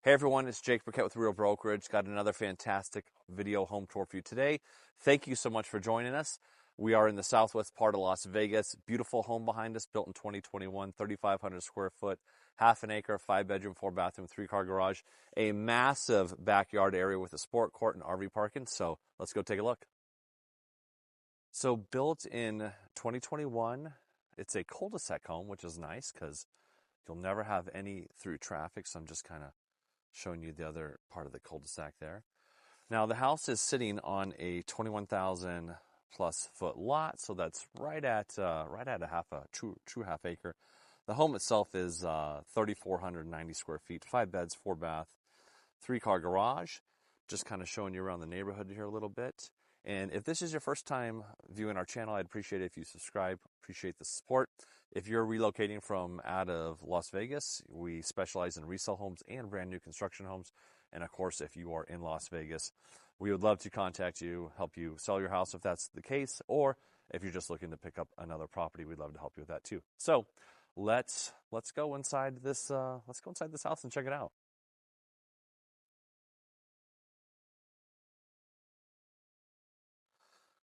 Hey everyone, it's Jake Burkett with Real Brokerage. Got another fantastic video home tour for you today. Thank you so much for joining us. We are in the southwest part of Las Vegas. Beautiful home behind us, built in 2021, 3,500 square foot, half an acre, 5-bedroom, 4-bathroom, 3-car garage, a massive backyard area with a sport court and RV parking. So let's go take a look. So built in 2021, it's a cul-de-sac home, which is nice because you'll never have any through traffic. So I'm just kind of showing you the other part of the cul-de-sac there. Now the house is sitting on a 21,000 plus foot lot, so that's right at a true half acre. The home itself is 3,490 square feet, 5 beds, 4 bath, 3-car garage. Just kind of showing you around the neighborhood here a little bit. And if this is your first time viewing our channel, I'd appreciate it if you subscribe. Appreciate the support. If you're relocating from out of Las Vegas, we specialize in resale homes and brand new construction homes. And of course, if you are in Las Vegas, we would love to contact you, help you sell your house if that's the case, or if you're just looking to pick up another property, we'd love to help you with that too. So let's go inside this house and check it out.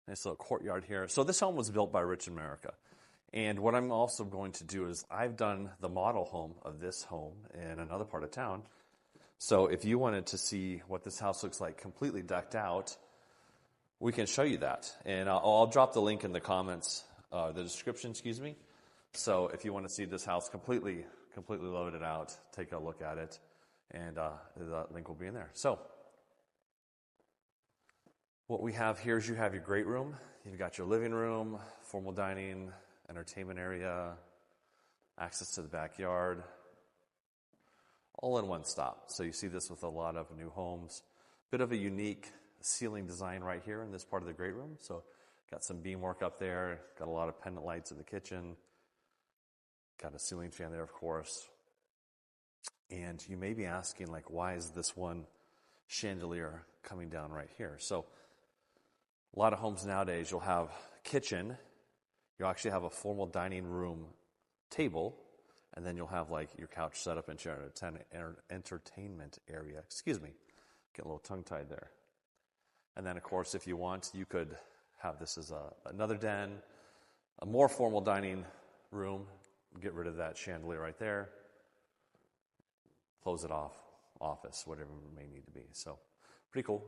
Nice little courtyard here. So this home was built by Rich America. And what I'm also going to do is I've done the model home of this home in another part of town. So if you wanted to see what this house looks like completely decked out, we can show you that. And I'll drop the link in the comments, the description, excuse me. So if you want to see this house completely loaded out, take a look at it. And the link will be in there. So what we have here is you have your great room. You've got your living room, formal dining, entertainment area, access to the backyard, all in one stop. So you see this with a lot of new homes. Bit of a unique ceiling design right here in this part of the great room. So got some beam work up there, got a lot of pendant lights in the kitchen, got a ceiling fan there, of course. And you may be asking, like, why is this one chandelier coming down right here? So a lot of homes nowadays, you'll have kitchen, you'll actually have a formal dining room table, and then you'll have like your couch set up into your entertainment area. Excuse me, get a little tongue-tied there. And then of course, if you want, you could have this as another den, a more formal dining room, get rid of that chandelier right there, close it off, office, whatever it may need to be. So pretty cool.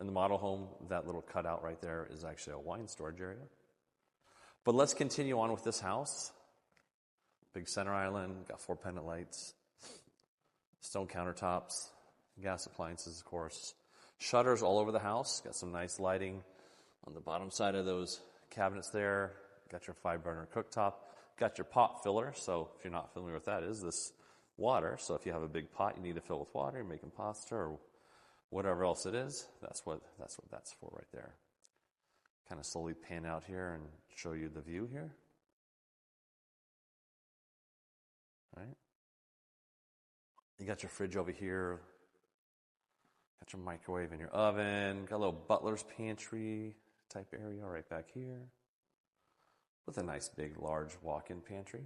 In the model home, that little cutout right there is actually a wine storage area. But let's continue on with this house. Big center island, got 4 pendant lights, stone countertops, gas appliances, of course. Shutters all over the house. Got some nice lighting on the bottom side of those cabinets there. Got your 5-burner cooktop. Got your pot filler. So if you're not familiar with that, is this water. So if you have a big pot you need to fill with water, you're making pasta or whatever else it is, that's what that's for right there. Kind of slowly pan out here and show you the view here. All right. You got your fridge over here. Got your microwave and your oven. Got a little butler's pantry type area right back here. With a nice big large walk-in pantry.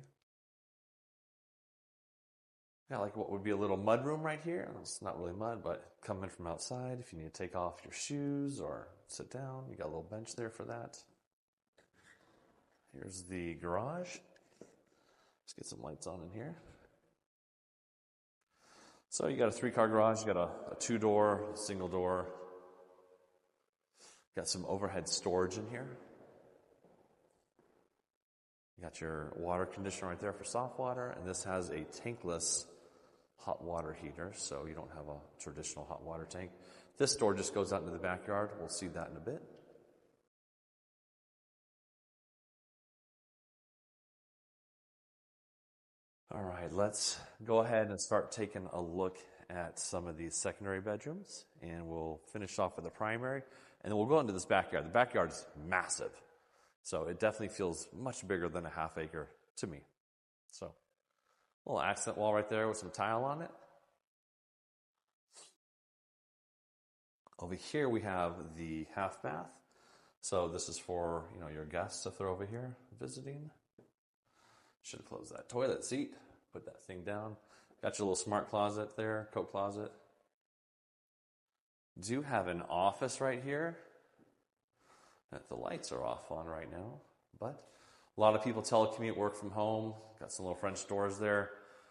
Got like what would be a little mud room right here. It's not really mud, but coming from outside, if you need to take off your shoes or sit down, you got a little bench there for that. Here's the garage. Let's get some lights on in here. So you got a 3-car garage, you got a 2-door, single door. Got some overhead storage in here. You got your water conditioner right there for soft water, and this has a tankless hot water heater, so you don't have a traditional hot water tank. This door just goes out into the backyard. We'll see that in a bit. All right, let's go ahead and start taking a look at some of these secondary bedrooms, and we'll finish off with the primary, and then we'll go into this backyard. The backyard is massive, so it definitely feels much bigger than a half acre to me. So a little accent wall right there with some tile on it. Over here we have the half bath. So this is for, your guests if they're over here visiting. Should have closed that toilet seat. Put that thing down. Got your little smart closet there, coat closet. Do have an office right here that the lights are off on right now, but a lot of people telecommute, work from home. Got some little French doors there.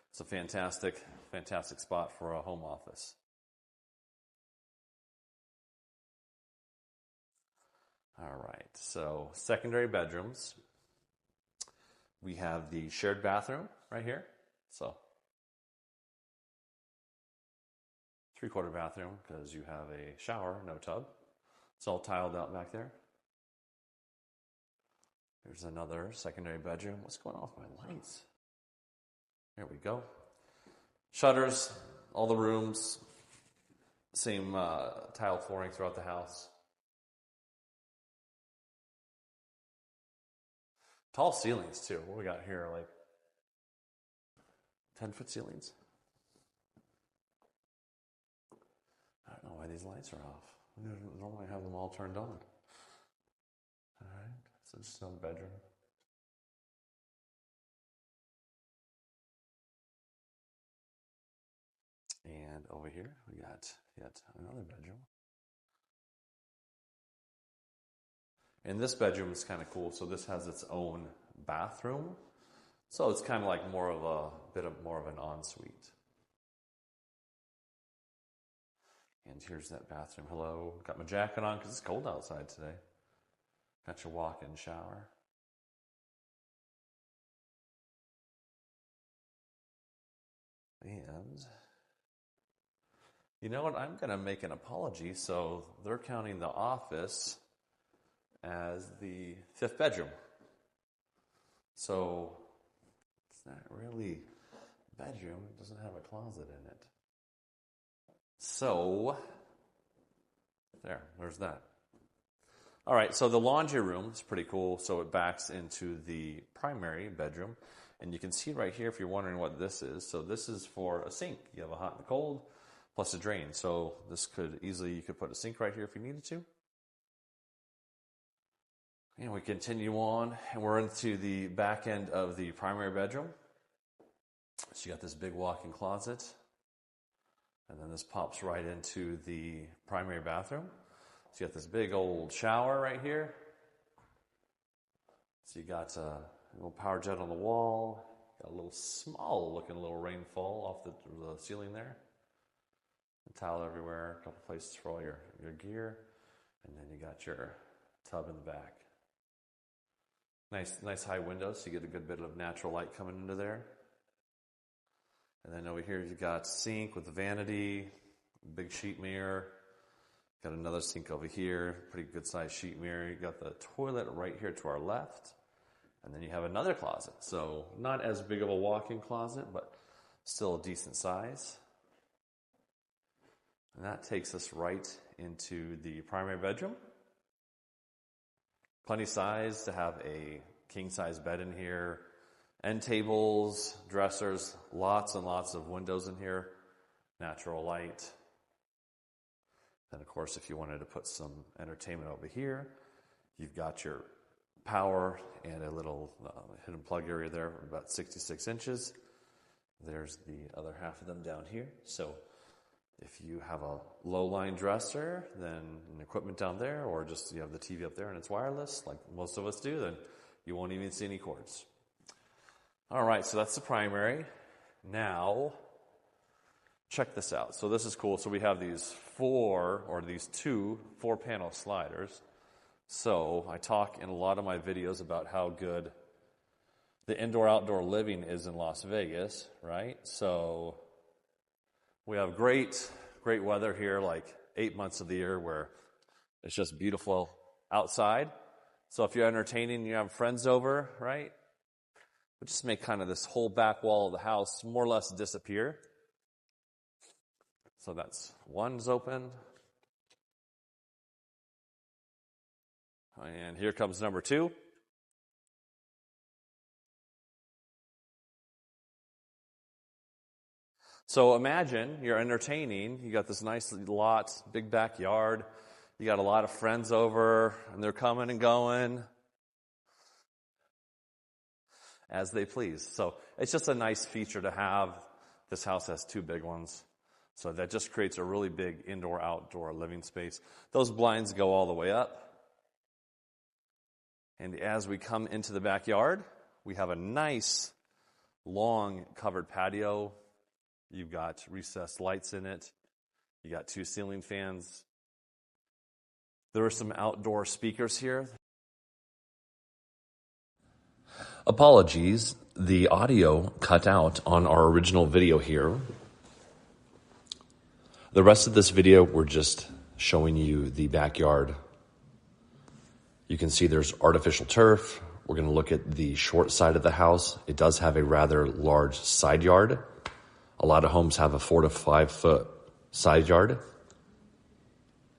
It's a fantastic, fantastic spot for a home office. All right, so secondary bedrooms. We have the shared bathroom right here. So 3/4 bathroom because you have a shower, no tub. It's all tiled out back there. There's another secondary bedroom. What's going on with my lights? There we go. Shutters, all the rooms, same tile flooring throughout the house. Tall ceilings too. What we got here, like 10-foot ceilings? I don't know why these lights are off. We normally have them all turned on. All right, so just another bedroom. And over here, we got yet another bedroom. And this bedroom is kind of cool. So this has its own bathroom. So it's kind of like more of an ensuite. And here's that bathroom. Hello. Got my jacket on because it's cold outside today. Got your walk-in shower. And you know what? I'm going to make an apology. So they're counting the office as the 5th bedroom. So it's not really a bedroom. It doesn't have a closet in it. So there's that. All right, so the laundry room is pretty cool. So it backs into the primary bedroom. And you can see right here if you're wondering what this is. So this is for a sink. You have a hot and a cold plus a drain. So this you could put a sink right here if you needed to. And we continue on, and we're into the back end of the primary bedroom. So you got this big walk-in closet, and then this pops right into the primary bathroom. So you got this big old shower right here. So you got a little power jet on the wall, got a little small-looking little rainfall off the ceiling there. A towel everywhere, a couple places for all your gear, and then you got your tub in the back. Nice high windows, so you get a good bit of natural light coming into there. And then over here you got sink with the vanity, big sheet mirror. Got another sink over here, pretty good sized sheet mirror. You got the toilet right here to our left. And then you have another closet. So not as big of a walk-in closet, but still a decent size. And that takes us right into the primary bedroom. Plenty size to have a king-size bed in here, end tables, dressers, lots and lots of windows in here, natural light. Then, of course, if you wanted to put some entertainment over here, you've got your power and a little hidden plug area there, about 66 inches. There's the other half of them down here. So if you have a low-line dresser, then an equipment down there, or just you have the TV up there and it's wireless, like most of us do, then you won't even see any cords. All right, so that's the primary. Now, check this out. So this is cool. So we have these two 4-panel sliders. So I talk in a lot of my videos about how good the indoor-outdoor living is in Las Vegas, right? So we have great weather here, like 8 months of the year where it's just beautiful outside. So if you're entertaining, you have friends over, right? We just make kind of this whole back wall of the house more or less disappear. So that's one's open. And here comes number 2. So imagine you're entertaining, you got this nice lot, big backyard, you got a lot of friends over, and they're coming and going as they please. So it's just a nice feature to have. This house has 2 big ones. So that just creates a really big indoor-outdoor living space. Those blinds go all the way up. And as we come into the backyard, we have a nice, long covered patio. You've got recessed lights in it. You got 2 ceiling fans. There are some outdoor speakers here. Apologies, the audio cut out on our original video here. The rest of this video, we're just showing you the backyard. You can see there's artificial turf. We're going to look at the short side of the house. It does have a rather large side yard. A lot of homes have a 4 to 5 foot side yard.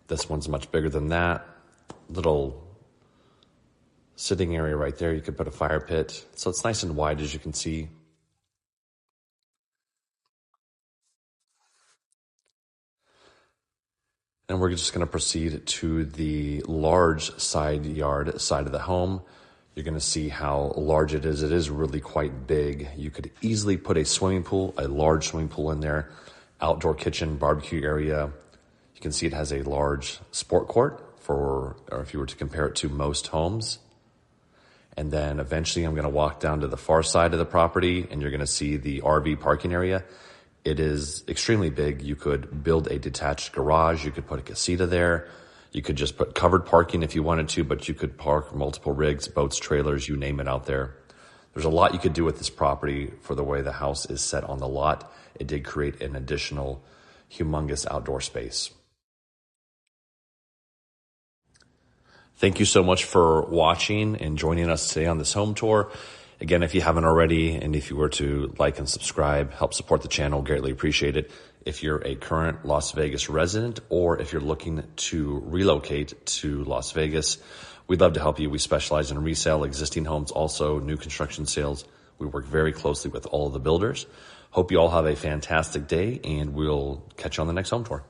This one's much bigger than that. Little sitting area right there. You could put a fire pit. So it's nice and wide, as you can see. And we're just going to proceed to the large side yard side of the home. You're going to see how large it is. It is really quite big. You could easily put a swimming pool, a large swimming pool in there, outdoor kitchen, barbecue area. You can see it has a large sport court or if you were to compare it to most homes. And then eventually I'm going to walk down to the far side of the property and you're going to see the RV parking area. It is extremely big. You could build a detached garage. You could put a casita there. You could just put covered parking if you wanted to, but you could park multiple rigs, boats, trailers, you name it out there. There's a lot you could do with this property for the way the house is set on the lot. It did create an additional humongous outdoor space. Thank you so much for watching and joining us today on this home tour. Again, if you haven't already, and if you were to like and subscribe, help support the channel, greatly appreciate it. If you're a current Las Vegas resident, or if you're looking to relocate to Las Vegas, we'd love to help you. We specialize in resale, existing homes, also new construction sales. We work very closely with all of the builders. Hope you all have a fantastic day, and we'll catch you on the next home tour.